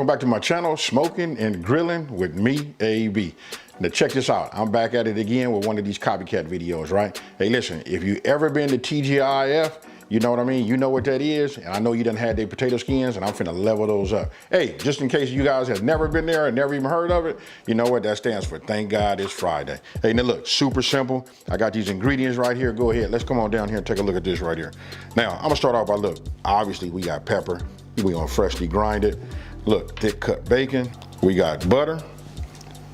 Welcome back to my channel, Smoking and Grilling with me, AB. Now check this out. I'm back at it again with one of these copycat videos, right? Hey, listen, if you ever been to TGIF, you know what I mean? You know what that is. And I know you done had their potato skins, and I'm finna level those up. Hey, just in case you guys have never been there and never even heard of it, you know what that stands for? Thank God it's Friday. Hey, now look, super simple. I got these ingredients right here. Go ahead, let's come on down here and take a look at this right here. Now, I'm gonna start off by, look, obviously we got pepper. We gonna freshly grind it. Look, thick cut bacon. We got butter,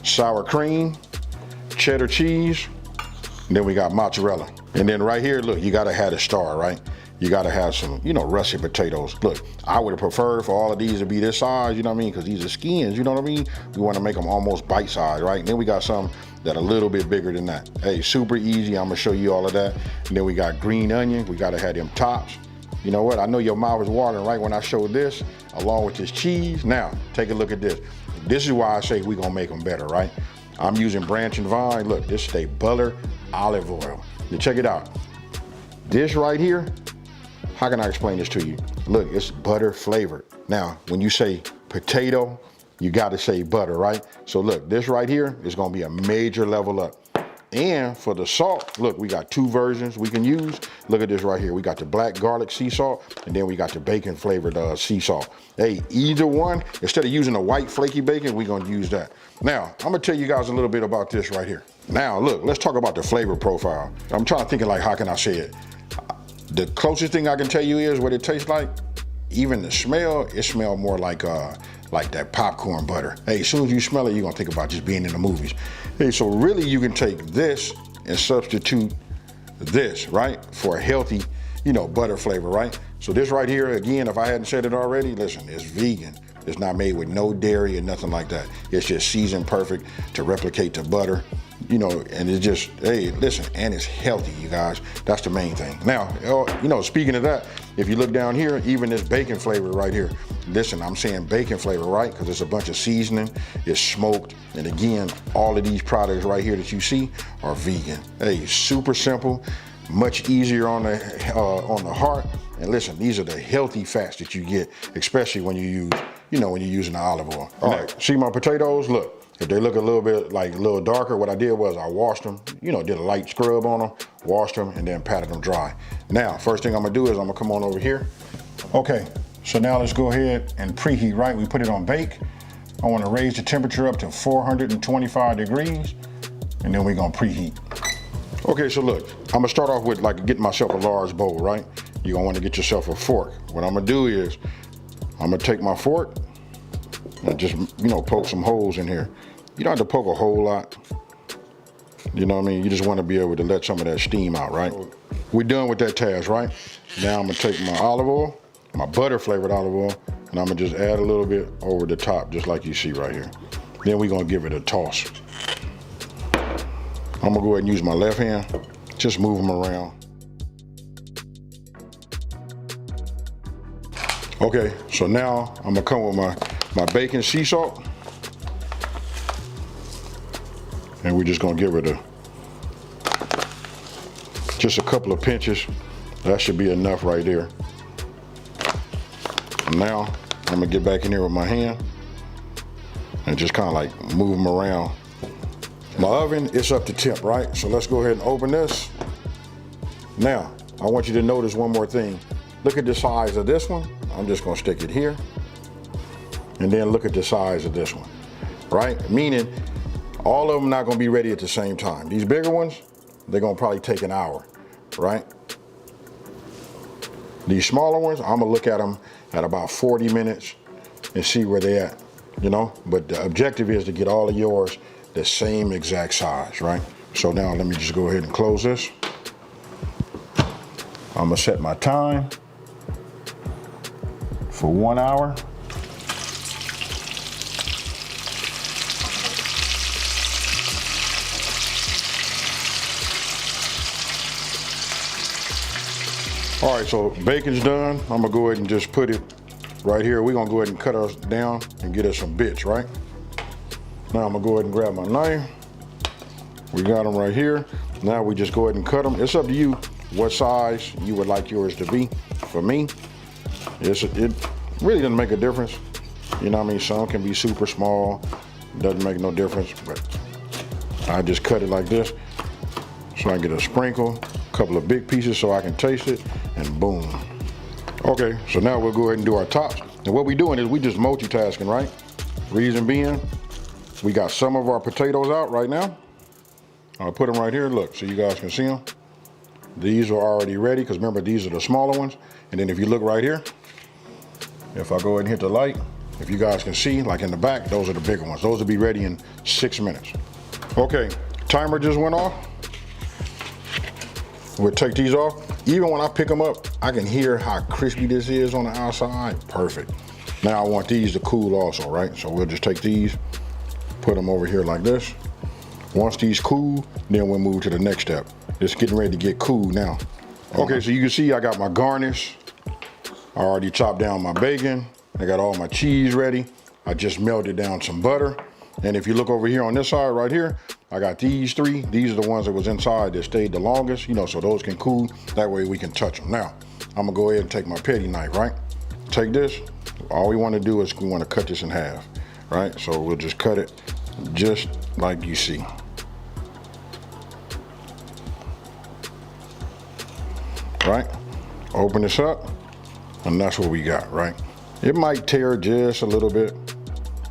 sour cream, cheddar cheese, and then we got mozzarella. And then right here, look, you gotta have a star, right? You gotta have some, russet potatoes. Look, I would have preferred for all of these to be this size, you know what I mean? Because these are skins, you know what I mean? We wanna make them almost bite size, right? And then we got some that are a little bit bigger than that. Hey, super easy, I'm gonna show you all of that. And then we got green onion, we gotta have them tops. You know what, I know your mouth is watering right when I showed this, along with this cheese. Now, take a look at this. This is why I say we gonna make them better, right? I'm using Branch and Vine. Look, this is butter, olive oil. Now check it out. This right here, how can I explain this to you? Look, it's butter flavored. Now, when you say potato, you gotta say butter, right? So look, this right here is gonna be a major level up. And for the salt, look, we got two versions we can use. Look at this right here. We got the black garlic sea salt, and then we got the bacon flavored sea salt. Hey, either one, instead of using the white flaky bacon, we're gonna use that. Now, I'm gonna tell you guys a little bit about this right here. Now, look, let's talk about the flavor profile. I'm trying to think of, like, how can I say it? The closest thing I can tell you is what it tastes like. Even the smell, it smells more like that popcorn butter. Hey, as soon as you smell it, you're gonna think about just being in the movies. Hey, so really you can take this and substitute this, right? For a healthy, butter flavor, right? So this right here, again, if I hadn't said it already, listen, it's vegan. It's not made with no dairy or nothing like that. It's just seasoned perfect to replicate the butter, and it's just, hey, listen, and it's healthy, you guys. That's the main thing. Now, speaking of that, if you look down here, even this bacon flavor right here, listen, I'm saying bacon flavor, right? Because it's a bunch of seasoning, it's smoked, and again, all of these products right here that you see are vegan. Hey, super simple, much easier on the heart. And listen, these are the healthy fats that you get, especially when you use, when you're using the olive oil. All right, see my potatoes? Look, if they look a little bit a little darker, what I did was I washed them, did a light scrub on them, washed them, and then patted them dry. Now, first thing I'm gonna do is I'm gonna come on over here. Okay, so now let's go ahead and preheat, right? We put it on bake. I wanna raise the temperature up to 425 degrees, and then we're gonna preheat. Okay, so look, I'm gonna start off with getting myself a large bowl, right? You're gonna wanna get yourself a fork. What I'm gonna do is, I'm gonna take my fork and just, poke some holes in here. You don't have to poke a whole lot. You know what I mean? You just wanna be able to let some of that steam out, right? We're done with that task, right? Now I'm gonna take my olive oil, my butter flavored olive oil, and I'm gonna just add a little bit over the top, just like you see right here. Then we're gonna give it a toss. I'm gonna go ahead and use my left hand, just move them around. Okay, so now I'm gonna come with my bacon sea salt. And we're just gonna give it just a couple of pinches. That should be enough right there. Now, I'm gonna get back in here with my hand and just kind of move them around. My oven, it's up to temp, right? So let's go ahead and open this. Now, I want you to notice one more thing. Look at the size of this one. I'm just gonna stick it here. And then look at the size of this one, right? Meaning, all of them not gonna be ready at the same time. These bigger ones, they're gonna probably take an hour, right? These smaller ones, I'm gonna look at them at about 40 minutes and see where they at, But the objective is to get all of yours the same exact size, right? So now let me just go ahead and close this. I'm gonna set my time for 1 hour. All right, so bacon's done. I'm gonna go ahead and just put it right here. We're gonna go ahead and cut us down and get us some bits, right? Now I'm gonna go ahead and grab my knife. We got them right here. Now we just go ahead and cut them. It's up to you what size you would like yours to be. For me, it really doesn't make a difference. You know what I mean? Some can be super small. Doesn't make no difference, but I just cut it like this so I get a sprinkle, a couple of big pieces so I can taste it, and boom. Okay, so now we'll go ahead and do our tops. And what we're doing is we just multitasking, right? Reason being, we got some of our potatoes out right now. I'll put them right here, look, so you guys can see them. These are already ready, because remember, these are the smaller ones. And then if you look right here, if I go ahead and hit the light, if you guys can see, like in the back, those are the bigger ones. Those will be ready in 6 minutes. Okay, timer just went off. We'll take these off. Even when I pick them up, I can hear how crispy this is on the outside. Perfect. Now I want these to cool also, right? So we'll just take these, put them over here like this. Once these cool, then we'll move to the next step. It's getting ready to get cool now. Okay, so you can see I got my garnish. I already chopped down my bacon. I got all my cheese ready. I just melted down some butter. And if you look over here on this side right here, I got these three. These are the ones that was inside that stayed the longest, you know, so those can cool. That way we can touch them. Now, I'm gonna go ahead and take my petty knife, right? Take this. All we wanna do is we wanna cut this in half, right? So we'll just cut it just like you see. Right? Open this up, and that's what we got, right? It might tear just a little bit.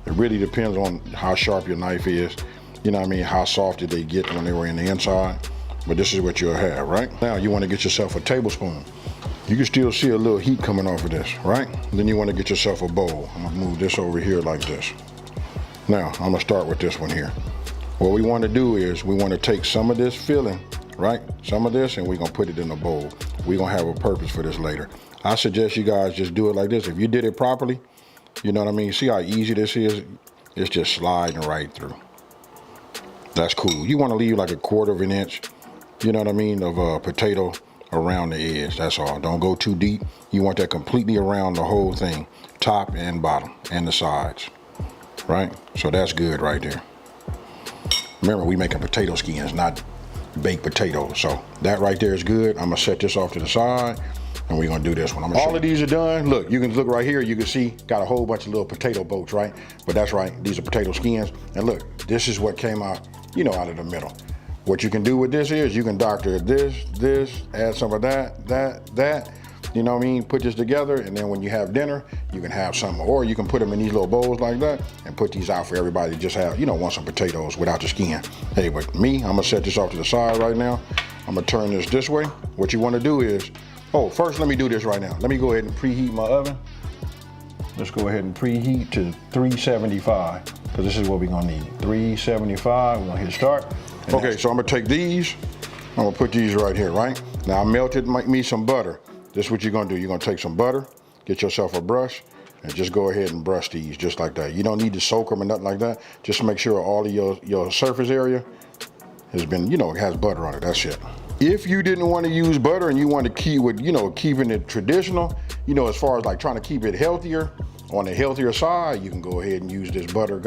It really depends on how sharp your knife is. You know what I mean? How soft did they get when they were in the inside? But this is what you'll have, right? Now you want to get yourself a tablespoon. You can still see a little heat coming off of this, right? Then you want to get yourself a bowl. I'm gonna move this over here like this. Now I'm gonna start with this one here. What we want to do is we want to take some of this filling, right? Some of this, and we're gonna put it in a bowl. We're gonna have a purpose for this later. I suggest you guys just do it like this. If you did it properly, you know what I mean? See how easy this is? It's just sliding right through. That's cool. You want to leave like a 1/4 of an inch, you know what I mean, of a potato around the edge. That's all. Don't go too deep. You want that completely around the whole thing, top and bottom and the sides, right? So that's good right there. Remember, we making potato skins, not baked potatoes. So that right there is good. I'm gonna set this off to the side, and we're gonna do this one. All of these are done. Look, you can look right here. You can see got a whole bunch of little potato boats, right? But that's right. These are potato skins. And look, this is what came out, you know, out of the middle. What you can do with this is you can doctor this, add some of that. You know what I mean? Put this together, and then when you have dinner, you can have some, or you can put them in these little bowls like that and put these out for everybody to just have, you know, want some potatoes without the skin. Hey, but me, I'm gonna set this off to the side right now. I'm gonna turn this way. What you wanna do is, oh, first let me do this right now. Let me go ahead and preheat my oven. Let's go ahead and preheat to 375, because this is what we're gonna need. 375, we're gonna hit start. Okay, so I'm gonna take these, I'm gonna put these right here, right? Now I melted me some butter. This is what you're gonna do. You're gonna take some butter, get yourself a brush, and just go ahead and brush these just like that. You don't need to soak them or nothing like that. Just make sure all of your surface area has been, you know, it has butter on it, that's it. If you didn't want to use butter and you want to keep with, you know, keeping it traditional, you know, as far as like trying to keep it healthier, on the healthier side, you can go ahead and use this butter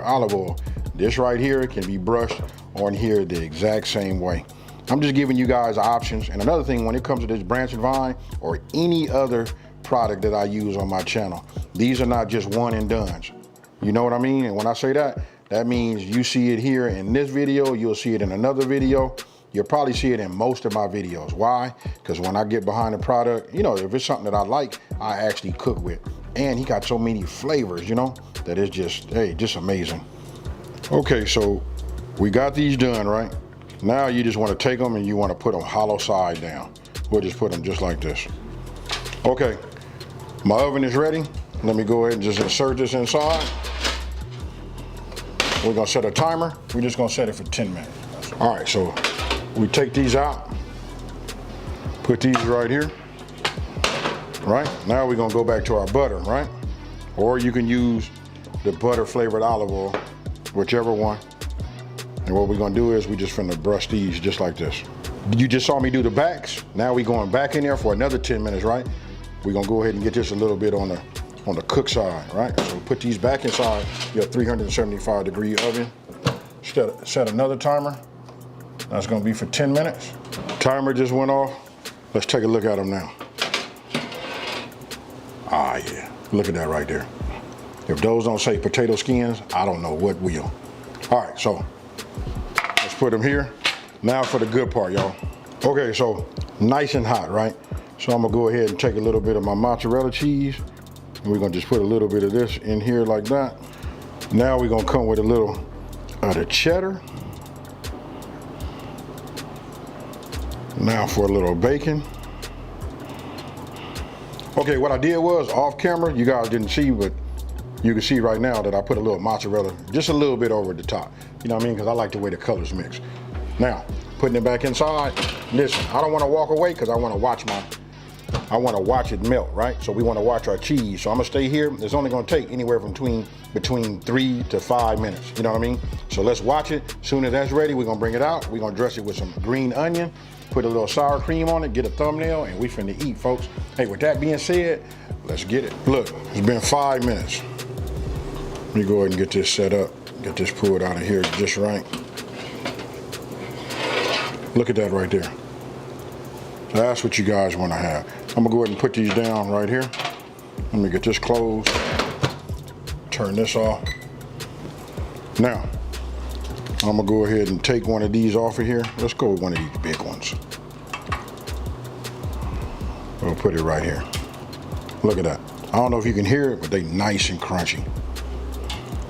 olive oil. This right here can be brushed on here the exact same way. I'm just giving you guys options. And another thing, when it comes to this Branch and Vine or any other product that I use on my channel, these are not just one and dones. You know what I mean? And when I say that, that means you see it here in this video, you'll see it in another video. You'll probably see it in most of my videos. Why? Because when I get behind the product, you know, if it's something that I like, I actually cook with. And he got so many flavors, you know, that it's just, hey, just amazing. Okay, so we got these done, right? Now you just want to take them and you want to put them hollow side down. We'll just put them just like this. Okay, my oven is ready. Let me go ahead and just insert this inside. We're gonna set a timer. We're just gonna set it for 10 minutes. All right, so we take these out, put these right here, right? Now we're gonna go back to our butter, right? Or you can use the butter flavored olive oil, whichever one. And what we're gonna do is we just finna brush these just like this. You just saw me do the backs. Now we going back in there for another 10 minutes, right? We're gonna go ahead and get this a little bit on the cook side, right? So put these back inside your 375-degree oven. Set another timer. That's gonna be for 10 minutes. Timer just went off. Let's take a look at them now. Ah, yeah, look at that right there. If those don't say potato skins, I don't know what will. All right, so let's put them here. Now for the good part, y'all. Okay, so nice and hot, right? So I'm gonna go ahead and take a little bit of my mozzarella cheese, and we're gonna just put a little bit of this in here like that. Now we're gonna come with a little of the cheddar. Now for a little bacon. Okay, what I did was off camera, you guys didn't see, but you can see right now that I put a little mozzarella, just a little bit over the top. You know what I mean? Because I like the way the colors mix. Now, putting it back inside. Listen, I don't want to walk away because I want to watch it melt, right? So we want to watch our cheese. So I'm gonna stay here. It's only gonna take anywhere from between 3 to 5 minutes. You know what I mean? So let's watch it. As soon as that's ready, we're gonna bring it out. We're gonna dress it with some green onion, put a little sour cream on it, get a thumbnail, and we finna eat, folks. Hey, with that being said, let's get it. Look, it's been 5 minutes. Let me go ahead and get this set up, get this pulled out of here just right. Look at that right there. So that's what you guys want to have. I'm gonna go ahead and put these down right here. Let me get this closed. Turn this off. Now, I'm gonna go ahead and take one of these off of here. Let's go with one of these big ones. We'll put it right here. Look at that. I don't know if you can hear it, but they nice and crunchy.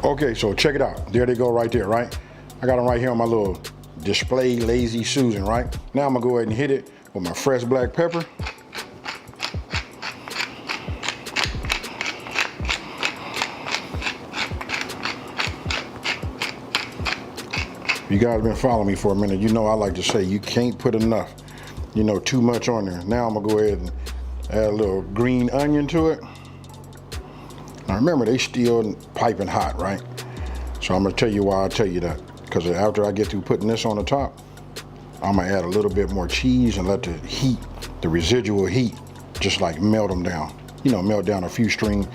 Okay, so check it out. There they go right there, right? I got them right here on my little display Lazy Susan, right? Now I'm gonna go ahead and hit it with my fresh black pepper. You guys have been following me for a minute. You know I like to say you can't put enough, you know, too much on there. Now I'm gonna go ahead and add a little green onion to it. Now remember, they still piping hot, right? So I'm gonna tell you why I tell you that. Because after I get through putting this on the top, I'm gonna add a little bit more cheese and let the heat, the residual heat, just like melt them down. You know, melt down a few strands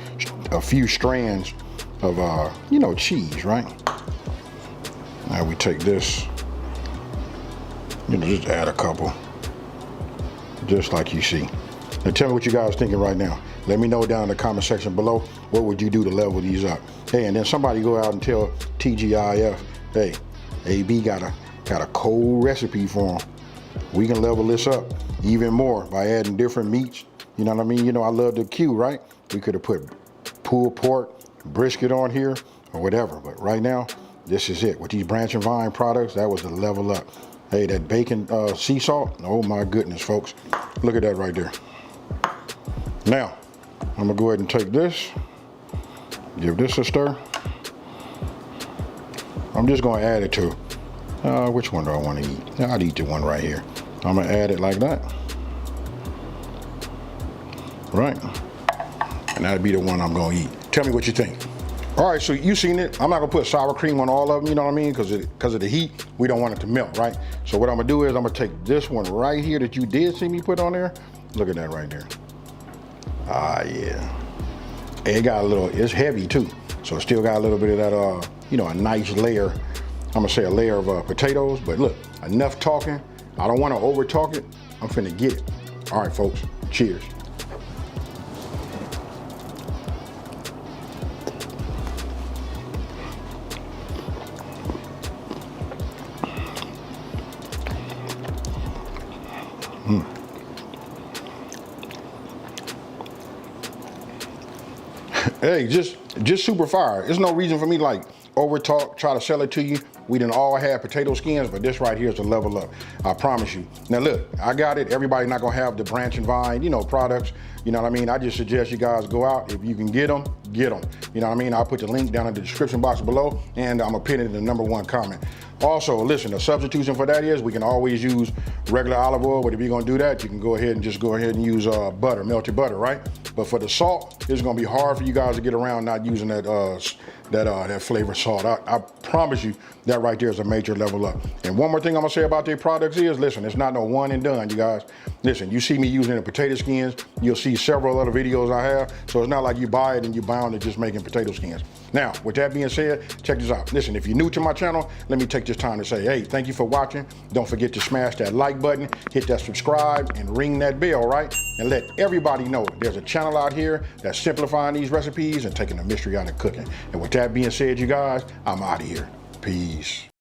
of, you know, cheese, right? Now we take this, you know, just add a couple, just like you see. Now tell me what you guys are thinking right now. Let me know down in the comment section below, what would you do to level these up? Hey, and then somebody go out and tell TGIF, hey, AB got a cold recipe for them. We can level this up even more by adding different meats. You know what I mean? You know, I love the Q, right? We could have put pulled pork, brisket on here, or whatever. But right now, this is it. With these Branch and Vine products, that was the level up. Hey, that bacon sea salt, oh my goodness, folks. Look at that right there. Now, I'm gonna go ahead and take this, give this a stir. I'm just gonna add it to, which one do I wanna eat? I'll eat the one right here. I'm gonna add it like that. Right, and that'll be the one I'm gonna eat. Tell me what you think. All right, so you seen it. I'm not gonna put sour cream on all of them, you know what I mean? Because of the heat, we don't want it to melt, right? So what I'm gonna do is I'm gonna take this one right here that you did see me put on there. Look at that right there. Ah, yeah. It got a little, it's heavy too. So it still got a little bit of that, you know, a nice layer. I'm gonna say a layer of potatoes, but look, enough talking. I don't wanna over talk it. I'm finna get it. All right, folks, cheers. Hey, just super fire. There's no reason for me to like over talk, try to sell it to you. We didn't all have potato skins, but this right here is a level up. I promise you. Now look, I got it. Everybody not gonna have the Branch and Vine, you know, products. You know what I mean? I just suggest you guys go out. If you can get them, get them. You know what I mean? I'll put the link down in the description box below, and I'm gonna pin it in the #1 comment. Also, listen, the substitution for that is we can always use regular olive oil, but if you're gonna do that, you can go ahead and use butter, melted butter, right? But for the salt, it's gonna be hard for you guys to get around not using that flavor salt. I promise you that right there is a major level up. And one more thing I'm gonna say about their products is, listen, it's not no one and done, you guys. Listen, you see me using the potato skins, you'll see several other videos I have, so it's not like you buy it and you're bound to just making potato skins. Now, with that being said, check this out. Listen, if you're new to my channel, let me take this time to say, hey, thank you for watching. Don't forget to smash that like button, hit that subscribe, and ring that bell, right? And let everybody know there's a channel out here that's simplifying these recipes and taking the mystery out of cooking. And with that being said, you guys, I'm out of here. Peace.